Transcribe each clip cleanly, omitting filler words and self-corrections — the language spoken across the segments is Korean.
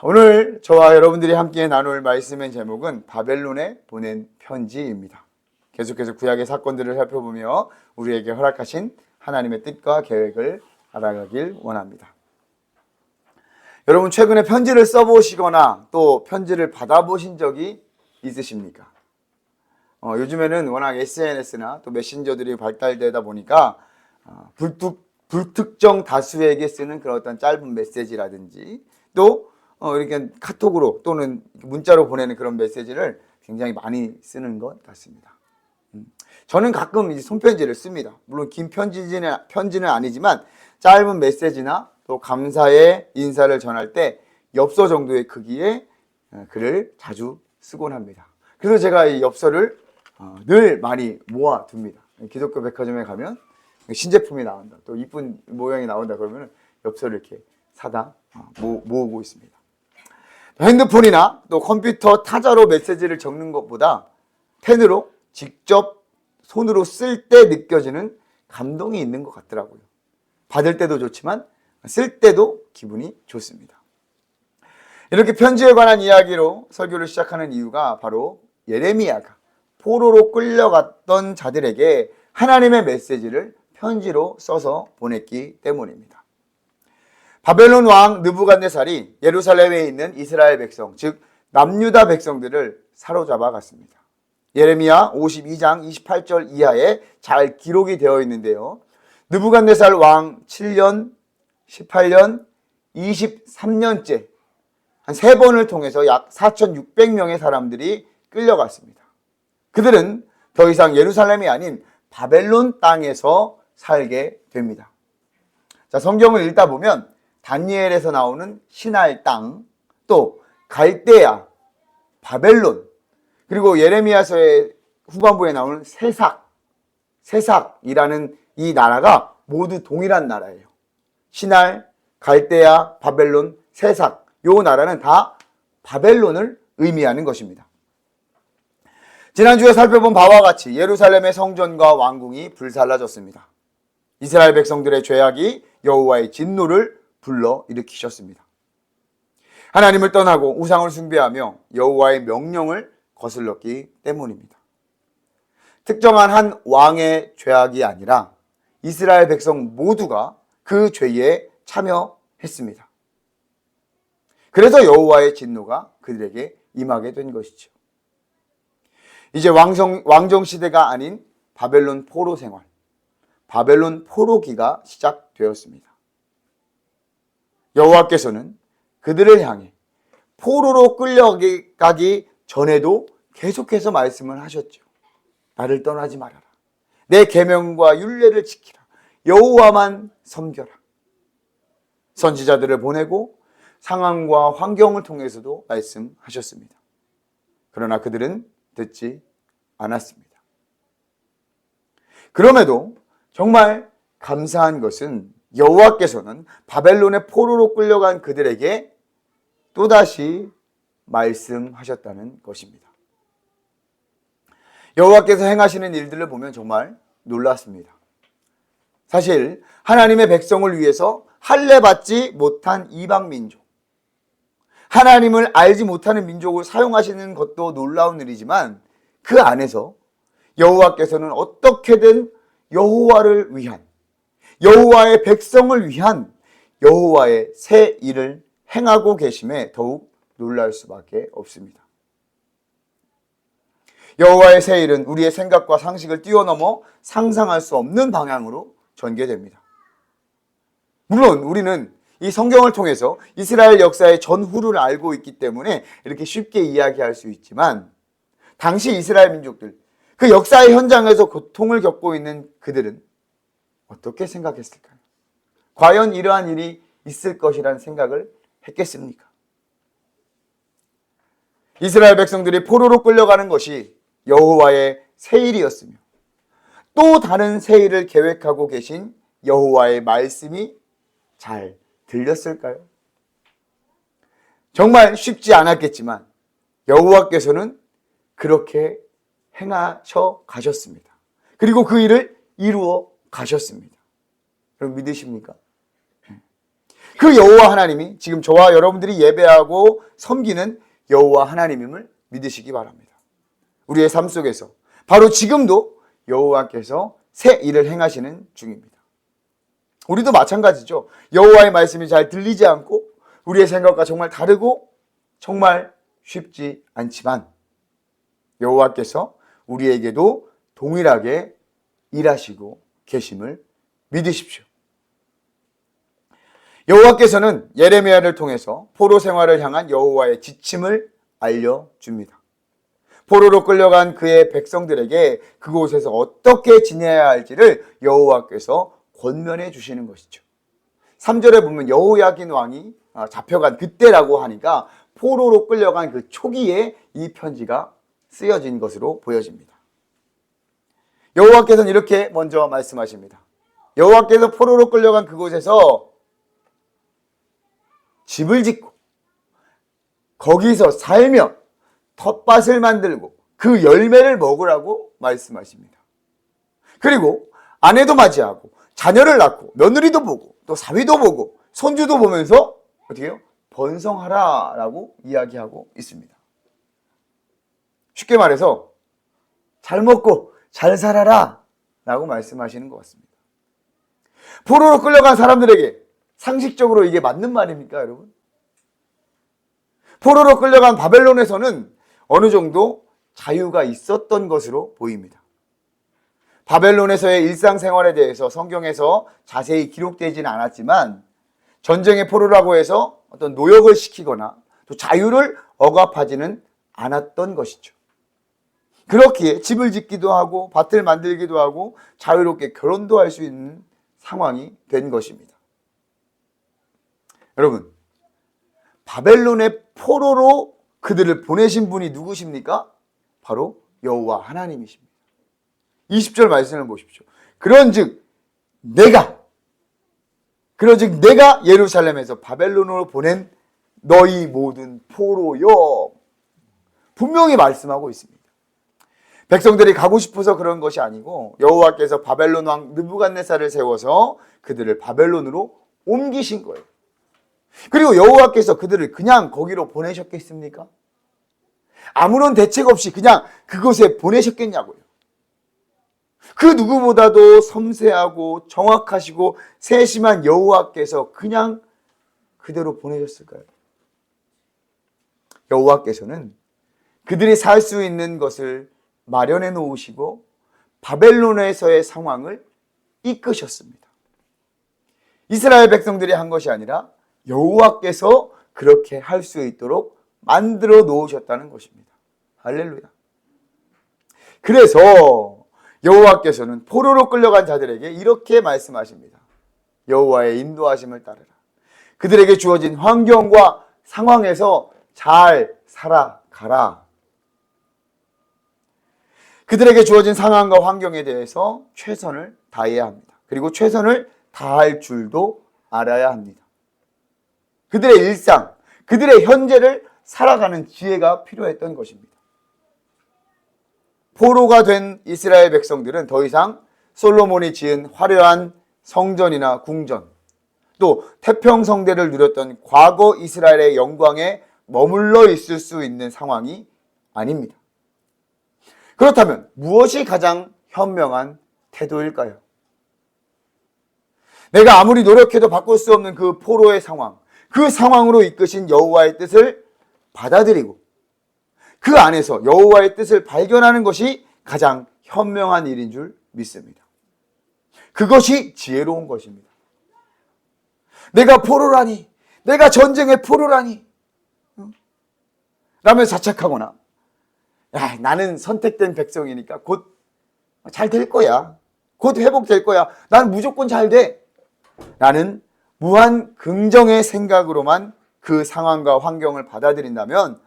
오늘 저와 여러분들이 함께 나눌 말씀의 제목은 바벨론에 보낸 편지입니다. 계속해서 구약의 사건들을 살펴보며 우리에게 허락하신 하나님의 뜻과 계획을 알아가길 원합니다. 여러분 최근에 편지를 써보시거나 또 편지를 받아보신 적이 있으십니까? 요즘에는 워낙 SNS나 또 메신저들이 발달되다 보니까 불특정 다수에게 쓰는 그런 어떤 짧은 메시지라든지 또 이렇게 카톡으로 또는 문자로 보내는 그런 메시지를 굉장히 많이 쓰는 것 같습니다. 저는 가끔 이제 손편지를 씁니다. 물론 긴 편지는 아니지만 짧은 메시지나 또 감사의 인사를 전할 때 엽서 정도의 크기의 글을 자주 쓰곤 합니다. 그래서 제가 이 엽서를 늘 많이 모아둡니다. 기독교 백화점에 가면 신제품이 나온다, 또 이쁜 모양이 나온다 그러면 엽서를 이렇게 사다 모으고 있습니다. 핸드폰이나 또 컴퓨터 타자로 메시지를 적는 것보다 펜으로 직접 손으로 쓸 때 느껴지는 감동이 있는 것 같더라고요. 받을 때도 좋지만 쓸 때도 기분이 좋습니다. 이렇게 편지에 관한 이야기로 설교를 시작하는 이유가 바로 예레미야가 포로로 끌려갔던 자들에게 하나님의 메시지를 편지로 써서 보냈기 때문입니다. 바벨론 왕 느부갓네살이 예루살렘에 있는 이스라엘 백성, 즉 남유다 백성들을 사로잡아 갔습니다. 예레미야 52장 28절 이하에 잘 기록이 되어 있는데요. 느부갓네살 왕 7년, 18년, 23년째 한 3번을 통해서 약 4,600명의 사람들이 끌려갔습니다. 그들은 더 이상 예루살렘이 아닌 바벨론 땅에서 살게 됩니다. 자, 성경을 읽다 보면 다니엘에서 나오는 시날 땅, 또 갈대아, 바벨론, 그리고 예레미야서의 후반부에 나오는 세삭이라는 이 나라가 모두 동일한 나라예요. 시날, 갈대아, 바벨론, 세삭, 요 나라는 다 바벨론을 의미하는 것입니다. 지난주에 살펴본 바와 같이 예루살렘의 성전과 왕궁이 불살라졌습니다. 이스라엘 백성들의 죄악이 여호와의 진노를 불러 일으키셨습니다. 하나님을 떠나고 우상을 숭배하며 여호와의 명령을 거슬렀기 때문입니다. 특정한 한 왕의 죄악이 아니라 이스라엘 백성 모두가 그 죄에 참여했습니다. 그래서 여호와의 진노가 그들에게 임하게 된 것이죠. 이제 왕정 시대가 아닌 바벨론 포로 생활, 바벨론 포로기가 시작되었습니다. 여호와께서는 그들을 향해 포로로 끌려가기 전에도 계속해서 말씀을 하셨죠. 나를 떠나지 말아라. 내 계명과 율례를 지키라. 여호와만 섬겨라. 선지자들을 보내고 상황과 환경을 통해서도 말씀하셨습니다. 그러나 그들은 듣지 않았습니다. 그럼에도 정말 감사한 것은 여호와께서는 바벨론의 포로로 끌려간 그들에게 또다시 말씀하셨다는 것입니다. 여호와께서 행하시는 일들을 보면 정말 놀랐습니다. 사실 하나님의 백성을 위해서 할례받지 못한 이방 민족, 하나님을 알지 못하는 민족을 사용하시는 것도 놀라운 일이지만 그 안에서 여호와께서는 어떻게든 여호와를 위한, 여호와의 백성을 위한 여호와의 새 일을 행하고 계심에 더욱 놀랄 수밖에 없습니다. 여호와의 새 일은 우리의 생각과 상식을 뛰어넘어 상상할 수 없는 방향으로 전개됩니다. 물론 우리는 이 성경을 통해서 이스라엘 역사의 전후를 알고 있기 때문에 이렇게 쉽게 이야기할 수 있지만 당시 이스라엘 민족들, 그 역사의 현장에서 고통을 겪고 있는 그들은 어떻게 생각했을까요? 과연 이러한 일이 있을 것이라는 생각을 했겠습니까? 이스라엘 백성들이 포로로 끌려가는 것이 여호와의 새 일이었으며 또 다른 새 일을 계획하고 계신 여호와의 말씀이 잘 들렸을까요? 정말 쉽지 않았겠지만 여호와께서는 그렇게 행하셔 가셨습니다. 그리고 그 일을 이루어 가셨습니다. 여러분 믿으십니까? 그 여호와 하나님이 지금 저와 여러분들이 예배하고 섬기는 여호와 하나님임을 믿으시기 바랍니다. 우리의 삶 속에서 바로 지금도 여호와께서 새 일을 행하시는 중입니다. 우리도 마찬가지죠. 여호와의 말씀이 잘 들리지 않고 우리의 생각과 정말 다르고 정말 쉽지 않지만 여호와께서 우리에게도 동일하게 일하시고 계심을 믿으십시오. 여호와께서는 예레미야를 통해서 포로 생활을 향한 여호와의 지침을 알려줍니다. 포로로 끌려간 그의 백성들에게 그곳에서 어떻게 지내야 할지를 여호와께서 권면해 주시는 것이죠. 3절에 보면 여호야긴 왕이 잡혀간 그때라고 하니까 포로로 끌려간 그 초기에 이 편지가 쓰여진 것으로 보여집니다. 여호와께서는 이렇게 먼저 말씀하십니다. 여호와께서 포로로 끌려간 그곳에서 집을 짓고 거기서 살며 텃밭을 만들고 그 열매를 먹으라고 말씀하십니다. 그리고 아내도 맞이하고 자녀를 낳고 며느리도 보고 또 사위도 보고 손주도 보면서 어떻게 해요? 번성하라라고 이야기하고 있습니다. 쉽게 말해서 잘 먹고 잘 살아라 라고 말씀하시는 것 같습니다. 포로로 끌려간 사람들에게 상식적으로 이게 맞는 말입니까, 여러분? 포로로 끌려간 바벨론에서는 어느 정도 자유가 있었던 것으로 보입니다. 바벨론에서의 일상생활에 대해서 성경에서 자세히 기록되지는 않았지만 전쟁의 포로라고 해서 어떤 노역을 시키거나 또 자유를 억압하지는 않았던 것이죠. 그렇기에 집을 짓기도 하고 밭을 만들기도 하고 자유롭게 결혼도 할 수 있는 상황이 된 것입니다. 여러분, 바벨론의 포로로 그들을 보내신 분이 누구십니까? 바로 여호와 하나님이십니다. 20절 말씀을 보십시오. 그런즉 내가 예루살렘에서 바벨론으로 보낸 너희 모든 포로여, 분명히 말씀하고 있습니다. 백성들이 가고 싶어서 그런 것이 아니고 여호와께서 바벨론 왕 느부갓네살을 세워서 그들을 바벨론으로 옮기신 거예요. 그리고 여호와께서 그들을 그냥 거기로 보내셨겠습니까? 아무런 대책 없이 그냥 그곳에 보내셨겠냐고요. 그 누구보다도 섬세하고 정확하시고 세심한 여호와께서 그냥 그대로 보내셨을까요? 여호와께서는 그들이 살 수 있는 것을 마련해 놓으시고 바벨론에서의 상황을 이끄셨습니다. 이스라엘 백성들이 한 것이 아니라 여호와께서 그렇게 할 수 있도록 만들어 놓으셨다는 것입니다. 할렐루야. 그래서 여호와께서는 포로로 끌려간 자들에게 이렇게 말씀하십니다. 여호와의 인도하심을 따르라. 그들에게 주어진 환경과 상황에서 잘 살아가라. 그들에게 주어진 상황과 환경에 대해서 최선을 다해야 합니다. 그리고 최선을 다할 줄도 알아야 합니다. 그들의 일상, 그들의 현재를 살아가는 지혜가 필요했던 것입니다. 포로가 된 이스라엘 백성들은 더 이상 솔로몬이 지은 화려한 성전이나 궁전, 또 태평성대를 누렸던 과거 이스라엘의 영광에 머물러 있을 수 있는 상황이 아닙니다. 그렇다면 무엇이 가장 현명한 태도일까요? 내가 아무리 노력해도 바꿀 수 없는 그 포로의 상황, 그 상황으로 이끄신 여호와의 뜻을 받아들이고 그 안에서 여호와의 뜻을 발견하는 것이 가장 현명한 일인 줄 믿습니다. 그것이 지혜로운 것입니다. 내가 포로라니, 내가 전쟁의 포로라니 라며 자책하거나 나는 선택된 백성이니까 곧 잘 될 거야, 곧 회복될 거야, 난 무조건 잘 돼 라는 무한 긍정의 생각으로만 그 상황과 환경을 받아들인다면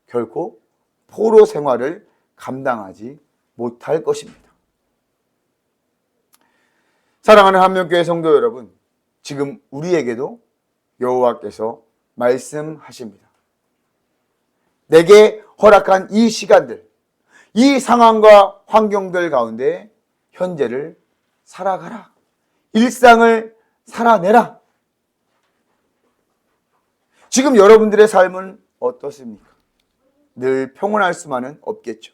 결코 포로 생활을 감당하지 못할 것입니다. 사랑하는 한명교회 성도 여러분, 지금 우리에게도 여호와께서 말씀하십니다. 내게 허락한 이 시간들, 이 상황과 환경들 가운데 현재를 살아가라. 일상을 살아내라. 지금 여러분들의 삶은 어떻습니까? 늘 평온할 수만은 없겠죠.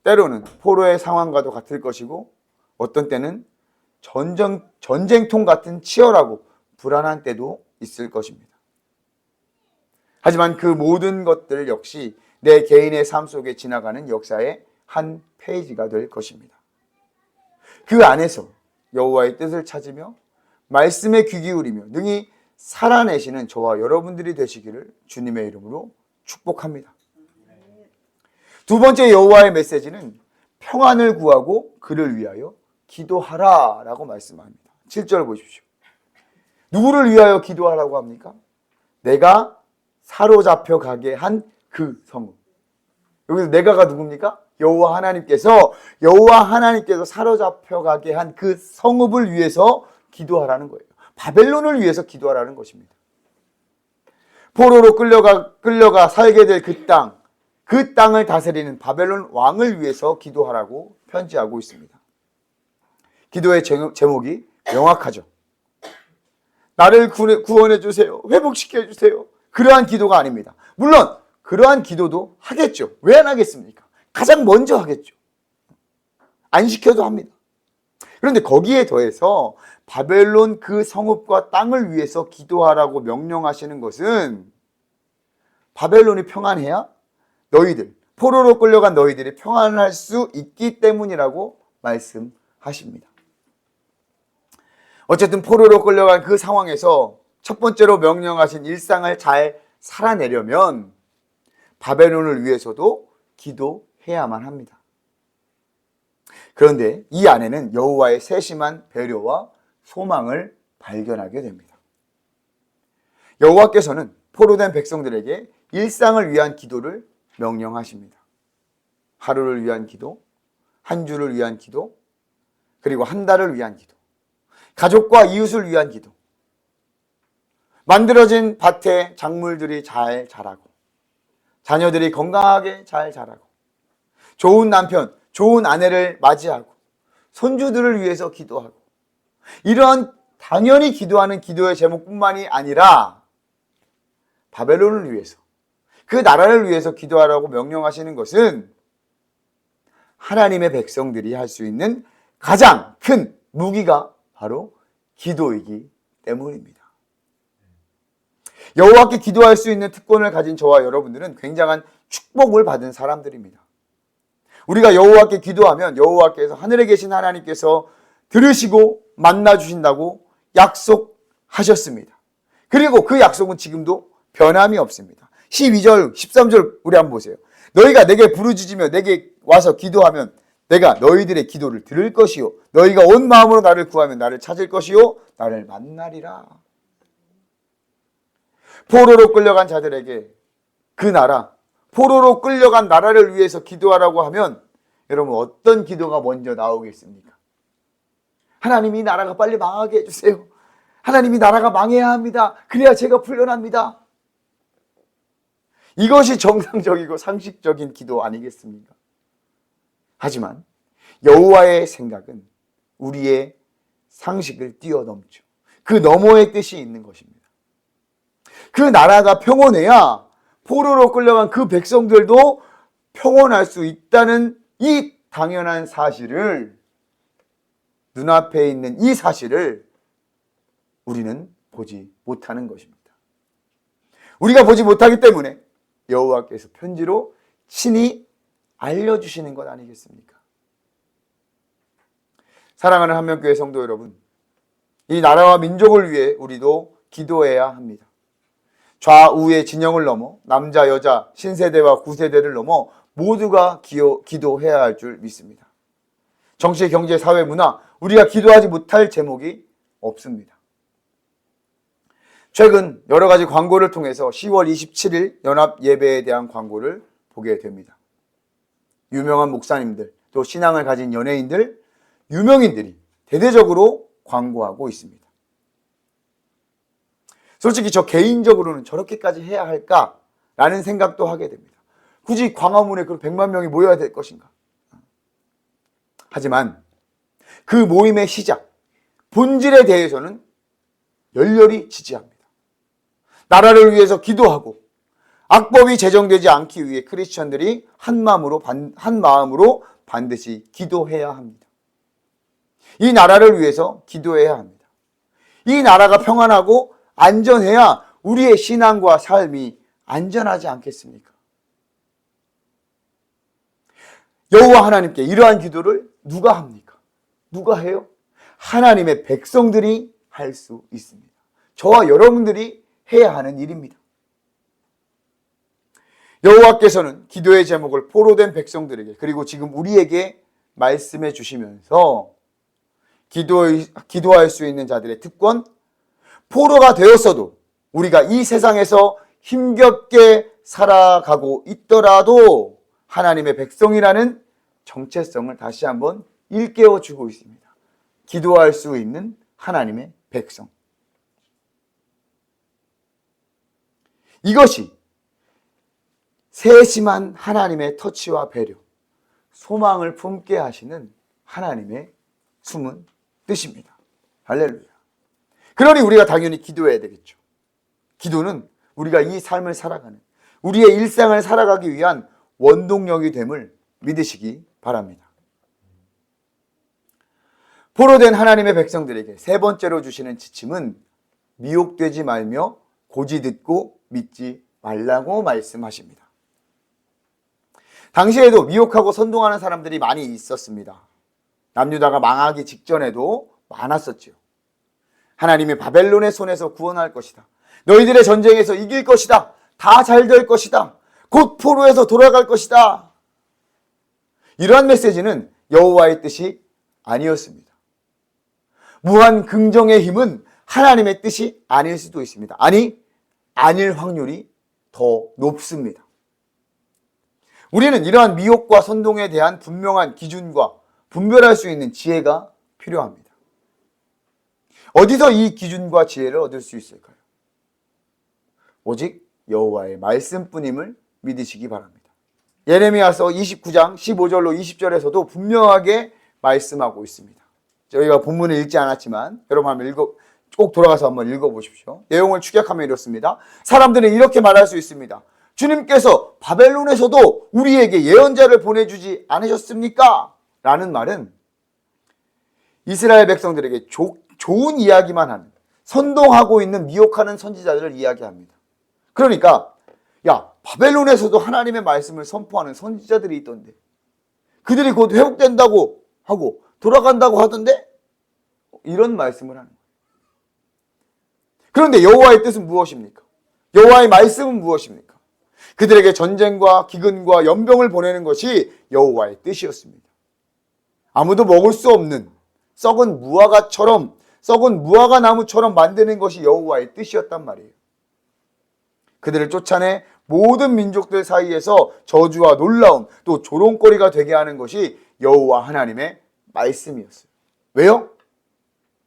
때로는 포로의 상황과도 같을 것이고 어떤 때는 전쟁통 같은 치열하고 불안한 때도 있을 것입니다. 하지만 그 모든 것들 역시 내 개인의 삶 속에 지나가는 역사의 한 페이지가 될 것입니다. 그 안에서 여호와의 뜻을 찾으며 말씀에 귀 기울이며 능히 살아내시는 저와 여러분들이 되시기를 주님의 이름으로 축복합니다. 두 번째 여호와의 메시지는 평안을 구하고 그를 위하여 기도하라 라고 말씀합니다. 7절 보십시오. 누구를 위하여 기도하라고 합니까? 내가 사로잡혀 가게 한 그 성읍. 여기서 내가가 누굽니까? 여호와 하나님께서 사로잡혀 가게 한 그 성읍을 위해서 기도하라는 거예요. 바벨론을 위해서 기도하라는 것입니다. 포로로 끌려가 살게 될 그 땅을 다스리는 바벨론 왕을 위해서 기도하라고 편지하고 있습니다. 기도의 제목이 명확하죠. 나를 구원해 주세요. 회복시켜 주세요. 그러한 기도가 아닙니다. 물론 그러한 기도도 하겠죠. 왜 안 하겠습니까? 가장 먼저 하겠죠. 안 시켜도 합니다. 그런데 거기에 더해서 바벨론 그 성읍과 땅을 위해서 기도하라고 명령하시는 것은 바벨론이 평안해야 포로로 끌려간 너희들이 평안할 수 있기 때문이라고 말씀하십니다. 어쨌든 포로로 끌려간 그 상황에서 첫 번째로 명령하신 일상을 잘 살아내려면 바벨론을 위해서도 기도해야만 합니다. 그런데 이 안에는 여호와의 세심한 배려와 소망을 발견하게 됩니다. 여호와께서는 포로된 백성들에게 일상을 위한 기도를 명령하십니다. 하루를 위한 기도, 한 주를 위한 기도, 그리고 한 달을 위한 기도, 가족과 이웃을 위한 기도, 만들어진 밭에 작물들이 잘 자라고 자녀들이 건강하게 잘 자라고 좋은 남편, 좋은 아내를 맞이하고 손주들을 위해서 기도하고 이러한 당연히 기도하는 기도의 제목뿐만이 아니라 바벨론을 위해서 그 나라를 위해서 기도하라고 명령하시는 것은 하나님의 백성들이 할 수 있는 가장 큰 무기가 바로 기도이기 때문입니다. 여호와께 기도할 수 있는 특권을 가진 저와 여러분들은 굉장한 축복을 받은 사람들입니다. 우리가 여호와께 기도하면 여호와께서 하늘에 계신 하나님께서 들으시고 만나주신다고 약속하셨습니다. 그리고 그 약속은 지금도 변함이 없습니다. 12절, 13절 우리 한번 보세요. 너희가 내게 부르짖으며 내게 와서 기도하면 내가 너희들의 기도를 들을 것이요 너희가 온 마음으로 나를 구하면 나를 찾을 것이요 나를 만나리라. 포로로 끌려간 자들에게 포로로 끌려간 나라를 위해서 기도하라고 하면 여러분 어떤 기도가 먼저 나오겠습니까? 하나님 이 나라가 빨리 망하게 해주세요. 하나님 이 나라가 망해야 합니다. 그래야 제가 풀려납니다. 이것이 정상적이고 상식적인 기도 아니겠습니까? 하지만 여호와의 생각은 우리의 상식을 뛰어넘죠. 그 너머의 뜻이 있는 것입니다. 그 나라가 평온해야 포로로 끌려간 그 백성들도 평온할 수 있다는 이 당연한 사실을 눈앞에 있는 이 사실을 우리는 보지 못하는 것입니다. 우리가 보지 못하기 때문에 여호와께서 편지로 친히 알려주시는 것 아니겠습니까? 사랑하는 한명교회 성도 여러분, 이 나라와 민족을 위해 우리도 기도해야 합니다. 좌우의 진영을 넘어 남자, 여자, 신세대와 구세대를 넘어 모두가 기도해야 할 줄 믿습니다. 정치, 경제, 사회, 문화, 우리가 기도하지 못할 제목이 없습니다. 최근 여러 가지 광고를 통해서 10월 27일 연합 예배에 대한 광고를 보게 됩니다. 유명한 목사님들, 또 신앙을 가진 연예인들, 유명인들이 대대적으로 광고하고 있습니다. 솔직히 저 개인적으로는 저렇게까지 해야 할까라는 생각도 하게 됩니다. 굳이 광화문에 그 100만 명이 모여야 될 것인가? 하지만 그 모임의 시작, 본질에 대해서는 열렬히 지지합니다. 나라를 위해서 기도하고 악법이 제정되지 않기 위해 크리스천들이 한 마음으로 반드시 기도해야 합니다. 이 나라를 위해서 기도해야 합니다. 이 나라가 평안하고 안전해야 우리의 신앙과 삶이 안전하지 않겠습니까? 여호와 하나님께 이러한 기도를 누가 합니까? 누가 해요? 하나님의 백성들이 할 수 있습니다. 저와 여러분들이 해야 하는 일입니다. 여호와께서는 기도의 제목을 포로된 백성들에게 그리고 지금 우리에게 말씀해 주시면서 기도할 수 있는 자들의 특권, 포로가 되었어도 우리가 이 세상에서 힘겹게 살아가고 있더라도 하나님의 백성이라는 정체성을 다시 한번 일깨워 주고 있습니다. 기도할 수 있는 하나님의 백성. 이것이 세심한 하나님의 터치와 배려, 소망을 품게 하시는 하나님의 숨은 뜻입니다. 할렐루야. 그러니 우리가 당연히 기도해야 되겠죠. 기도는 우리가 이 삶을 살아가는, 우리의 일상을 살아가기 위한 원동력이 됨을 믿으시기 바랍니다. 포로된 하나님의 백성들에게 세 번째로 주시는 지침은 미혹되지 말며 고지 듣고 믿지 말라고 말씀하십니다. 당시에도 미혹하고 선동하는 사람들이 많이 있었습니다. 남유다가 망하기 직전에도 많았었죠. 하나님이 바벨론의 손에서 구원할 것이다. 너희들의 전쟁에서 이길 것이다. 다 잘 될 것이다. 곧 포로에서 돌아갈 것이다. 이러한 메시지는 여호와의 뜻이 아니었습니다. 무한 긍정의 힘은 하나님의 뜻이 아닐 수도 있습니다. 아닐 확률이 더 높습니다. 우리는 이러한 미혹과 선동에 대한 분명한 기준과 분별할 수 있는 지혜가 필요합니다. 어디서 이 기준과 지혜를 얻을 수 있을까요? 오직 여호와의 말씀뿐임을 믿으시기 바랍니다. 예레미야서 29장 15절로 20절에서도 분명하게 말씀하고 있습니다. 저희가 본문을 읽지 않았지만 여러분 한번 꼭 돌아가서 한번 읽어보십시오. 내용을 축약하면 이렇습니다. 사람들은 이렇게 말할 수 있습니다. 주님께서 바벨론에서도 우리에게 예언자를 보내주지 않으셨습니까? 라는 말은 이스라엘 백성들에게 좋은 이야기만 하는, 선동하고 있는 미혹하는 선지자들을 이야기합니다. 그러니까 바벨론에서도 하나님의 말씀을 선포하는 선지자들이 있던데 그들이 곧 회복된다고 하고 돌아간다고 하던데 이런 말씀을 하는 거예요. 그런데 여호와의 뜻은 무엇입니까? 여호와의 말씀은 무엇입니까? 그들에게 전쟁과 기근과 연병을 보내는 것이 여호와의 뜻이었습니다. 아무도 먹을 수 없는 썩은 무화과 나무처럼 만드는 것이 여호와의 뜻이었단 말이에요. 그들을 쫓아내 모든 민족들 사이에서 저주와 놀라움 또 조롱거리가 되게 하는 것이 여호와 하나님의 말씀이었어요. 왜요?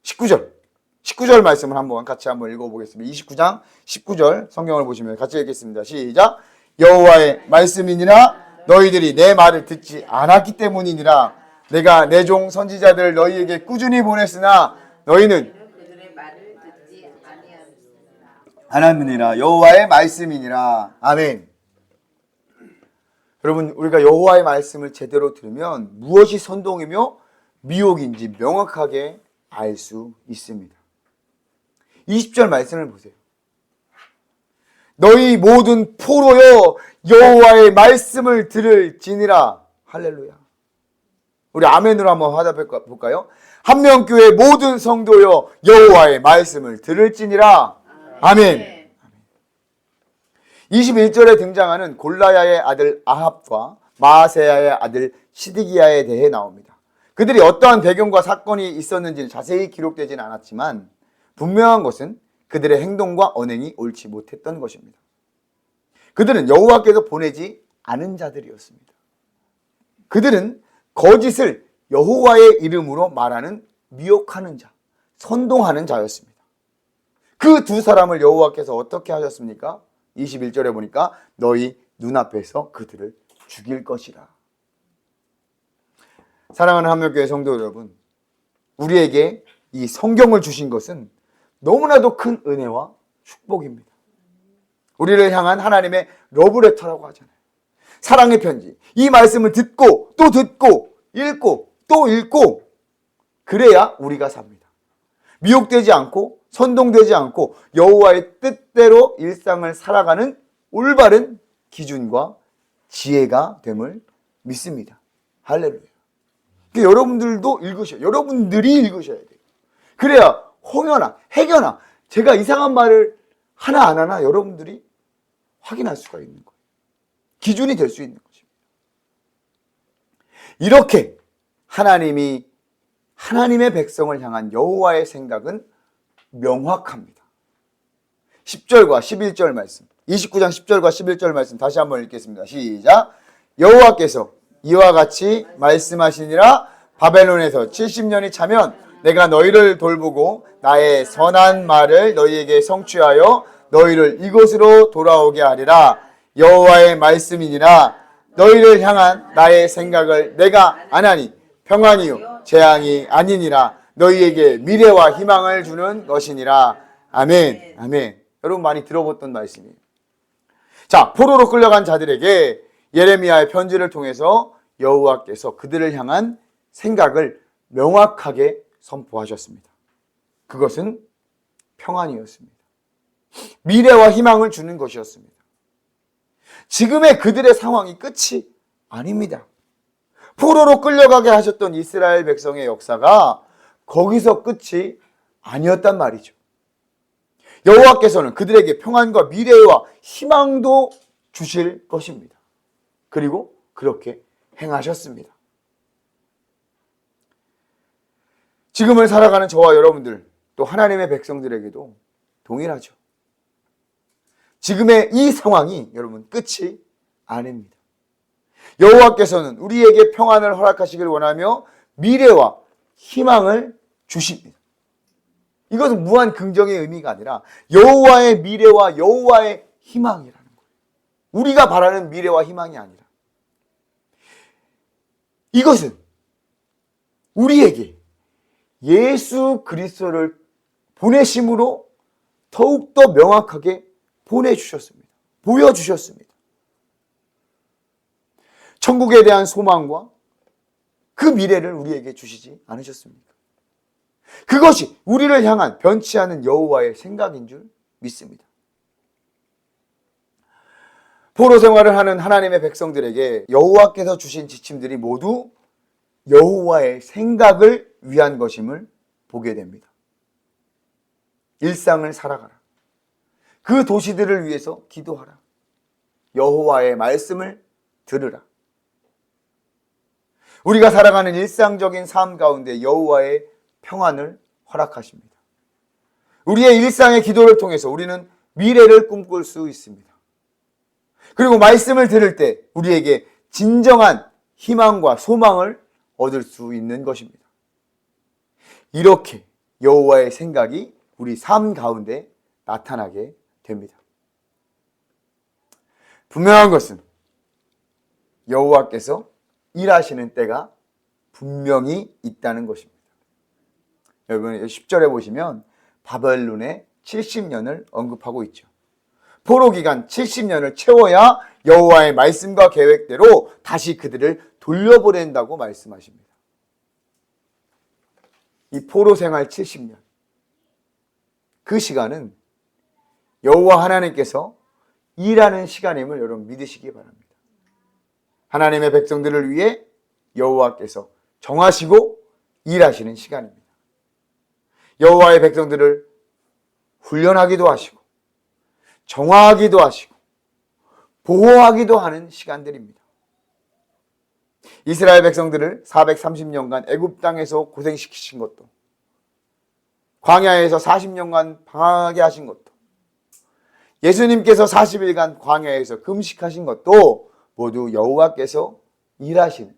19절 말씀을 같이 한번 읽어보겠습니다. 29장 19절 성경을 보시면 같이 읽겠습니다. 시작. 여호와의 말씀이니라 너희들이 내 말을 듣지 않았기 때문이니라. 내가 내 종 선지자들 너희에게 꾸준히 보냈으나 너희는 그들의 말을 듣지 아니하였느니라. 여호와의 말씀이니라. 아멘. 여러분, 우리가 여호와의 말씀을 제대로 들으면 무엇이 선동이며 미혹인지 명확하게 알 수 있습니다. 20절 말씀을 보세요. 너희 모든 포로여 여호와의 말씀을 들을지니라. 할렐루야. 우리 아멘으로 한번 화답해 볼까요? 한명교회 모든 성도여 여호와의 말씀을 들을지니라. 아멘. 21절에 등장하는 골라야의 아들 아합과 마아세야의 아들 시드기야에 대해 나옵니다. 그들이 어떠한 배경과 사건이 있었는지는 자세히 기록되지는 않았지만 분명한 것은 그들의 행동과 언행이 옳지 못했던 것입니다. 그들은 여호와께서 보내지 않은 자들이었습니다. 그들은 거짓을 여호와의 이름으로 말하는 미혹하는 자, 선동하는 자였습니다. 그 두 사람을 여호와께서 어떻게 하셨습니까? 21절에 보니까 너희 눈앞에서 그들을 죽일 것이라. 사랑하는 한명교회 성도 여러분, 우리에게 이 성경을 주신 것은 너무나도 큰 은혜와 축복입니다. 우리를 향한 하나님의 러브레터라고 하잖아요. 사랑의 편지. 이 말씀을 듣고 또 듣고 읽고 또 읽고 그래야 우리가 삽니다. 미혹되지 않고 선동되지 않고 여호와의 뜻대로 일상을 살아가는 올바른 기준과 지혜가 됨을 믿습니다. 할렐루야. 그러니까 여러분들도 읽으셔야, 여러분들이 읽으셔야 돼요. 그래야 홍연아, 혜견아, 제가 이상한 말을 하나 안 하나 여러분들이 확인할 수가 있는 거예요. 기준이 될 수 있는 것입니다. 이렇게 하나님이 하나님의 백성을 향한 여호와의 생각은 명확합니다. 10절과 11절 말씀, 29장 10절과 11절 말씀 다시 한번 읽겠습니다. 시작. 여호와께서 이와 같이 말씀하시니라. 바벨론에서 70년이 차면 내가 너희를 돌보고 나의 선한 말을 너희에게 성취하여 너희를 이곳으로 돌아오게 하리라. 여호와의 말씀이니라. 너희를 향한 나의 생각을 내가 안 하니 평안이요 재앙이 아니니라. 너희에게 미래와 희망을 주는 것이니라. 아멘. 아멘. 여러분 많이 들어봤던 말씀이에요. 자, 포로로 끌려간 자들에게 예레미야의 편지를 통해서 여호와께서 그들을 향한 생각을 명확하게 선포하셨습니다. 그것은 평안이었습니다. 미래와 희망을 주는 것이었습니다. 지금의 그들의 상황이 끝이 아닙니다. 포로로 끌려가게 하셨던 이스라엘 백성의 역사가 거기서 끝이 아니었단 말이죠. 여호와께서는 그들에게 평안과 미래와 희망도 주실 것입니다. 그리고 그렇게 행하셨습니다. 지금을 살아가는 저와 여러분들, 또 하나님의 백성들에게도 동일하죠. 지금의 이 상황이 여러분 끝이 아닙니다. 여호와께서는 우리에게 평안을 허락하시길 원하며 미래와 희망을 주십니다. 이것은 무한 긍정의 의미가 아니라 여호와의 미래와 여호와의 희망이라는 거예요. 우리가 바라는 미래와 희망이 아니라 이것은 우리에게 예수 그리스도를 보내심으로 더욱더 명확하게 보내주셨습니다. 보여주셨습니다. 천국에 대한 소망과 그 미래를 우리에게 주시지 않으셨습니까? 그것이 우리를 향한 변치 않은 여호와의 생각인 줄 믿습니다. 포로 생활을 하는 하나님의 백성들에게 여호와께서 주신 지침들이 모두 여호와의 생각을 위한 것임을 보게 됩니다. 일상을 살아가라. 그 도시들을 위해서 기도하라. 여호와의 말씀을 들으라. 우리가 살아가는 일상적인 삶 가운데 여호와의 평안을 허락하십니다. 우리의 일상의 기도를 통해서 우리는 미래를 꿈꿀 수 있습니다. 그리고 말씀을 들을 때 우리에게 진정한 희망과 소망을 얻을 수 있는 것입니다. 이렇게 여호와의 생각이 우리 삶 가운데 나타나게 됩니다. 분명한 것은 여호와께서 일하시는 때가 분명히 있다는 것입니다. 여러분 10절에 보시면 바벨론의 70년을 언급하고 있죠. 포로 기간 70년을 채워야 여호와의 말씀과 계획대로 다시 그들을 돌려보낸다고 말씀하십니다. 이 포로 생활 70년, 그 시간은 여호와 하나님께서 일하는 시간임을 여러분 믿으시기 바랍니다. 하나님의 백성들을 위해 여호와께서 정하시고 일하시는 시간입니다. 여호와의 백성들을 훈련하기도 하시고 정화하기도 하시고 보호하기도 하는 시간들입니다. 이스라엘 백성들을 430년간 애굽 땅에서 고생시키신 것도, 광야에서 40년간 방황하게 하신 것도, 예수님께서 40일간 광야에서 금식하신 것도 모두 여호와께서 일하시는,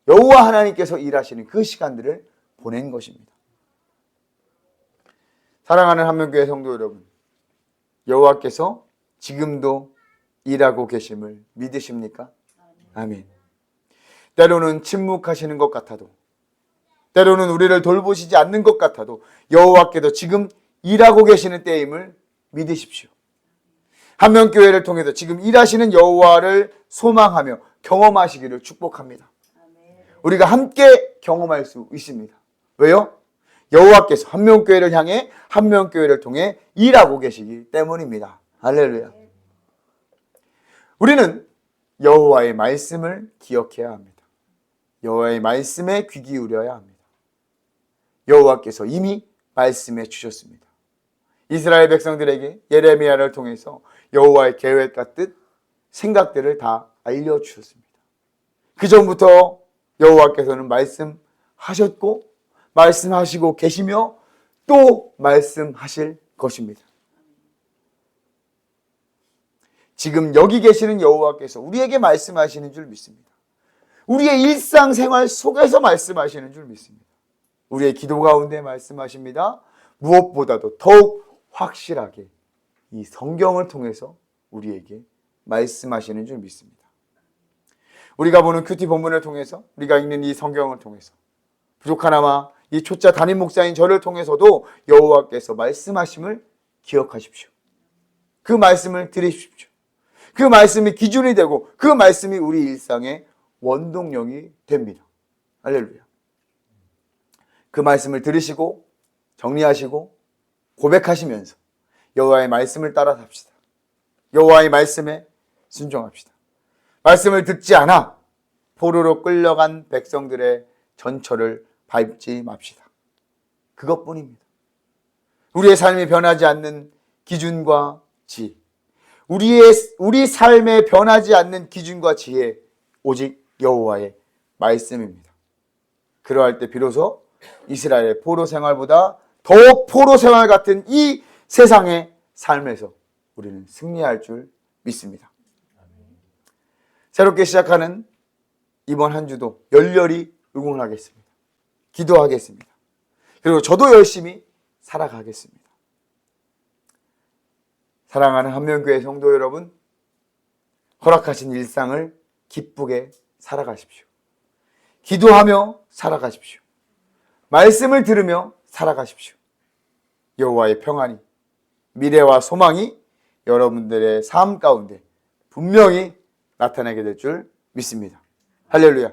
여호와 하나님께서 일하시는 그 시간들을 보낸 것입니다. 사랑하는 한명교회 성도 여러분, 여호와께서 지금도 일하고 계심을 믿으십니까? 아멘. 때로는 침묵하시는 것 같아도, 때로는 우리를 돌보시지 않는 것 같아도 여호와께서 지금 일하고 계시는 때임을 믿으십시오. 한명교회를 통해서 지금 일하시는 여호와를 소망하며 경험하시기를 축복합니다. 우리가 함께 경험할 수 있습니다. 왜요? 여호와께서 한명교회를 향해 한명교회를 통해 일하고 계시기 때문입니다. 할렐루야. 우리는 여호와의 말씀을 기억해야 합니다. 여호와의 말씀에 귀 기울여야 합니다. 여호와께서 이미 말씀해 주셨습니다. 이스라엘 백성들에게 예레미야를 통해서 여호와의 계획과 뜻, 생각들을 다 알려주셨습니다. 그 전부터 여호와께서는 말씀하셨고 말씀하시고 계시며 또 말씀하실 것입니다. 지금 여기 계시는 여호와께서 우리에게 말씀하시는 줄 믿습니다. 우리의 일상생활 속에서 말씀하시는 줄 믿습니다. 우리의 기도 가운데 말씀하십니다. 무엇보다도 더욱 확실하게 이 성경을 통해서 우리에게 말씀하시는 줄 믿습니다. 우리가 보는 큐티 본문을 통해서, 우리가 읽는 이 성경을 통해서, 부족하나마 이 초짜 담임 목사인 저를 통해서도 여호와께서 말씀하심을 기억하십시오. 그 말씀을 들으십시오. 그 말씀이 기준이 되고 그 말씀이 우리 일상의 원동력이 됩니다. 할렐루야. 그 말씀을 들으시고 정리하시고 고백하시면서 여호와의 말씀을 따라 삽시다. 여호와의 말씀에 순종합시다. 말씀을 듣지 않아 포로로 끌려간 백성들의 전철을 밟지 맙시다. 그것뿐입니다. 우리의 삶이 변하지 않는 기준과 지혜, 우리 삶에 변하지 않는 기준과 지혜, 오직 여호와의 말씀입니다. 그러할 때 비로소 이스라엘의 포로 생활보다 더 포로 생활 같은 이 세상의 삶에서 우리는 승리할 줄 믿습니다. 새롭게 시작하는 이번 한 주도 열렬히 응원하겠습니다. 기도하겠습니다. 그리고 저도 열심히 살아가겠습니다. 사랑하는 한명교회 성도 여러분, 허락하신 일상을 기쁘게 살아가십시오. 기도하며 살아가십시오. 말씀을 들으며 살아가십시오. 여호와의 평안이, 미래와 소망이 여러분들의 삶 가운데 분명히 나타나게 될 줄 믿습니다. 할렐루야.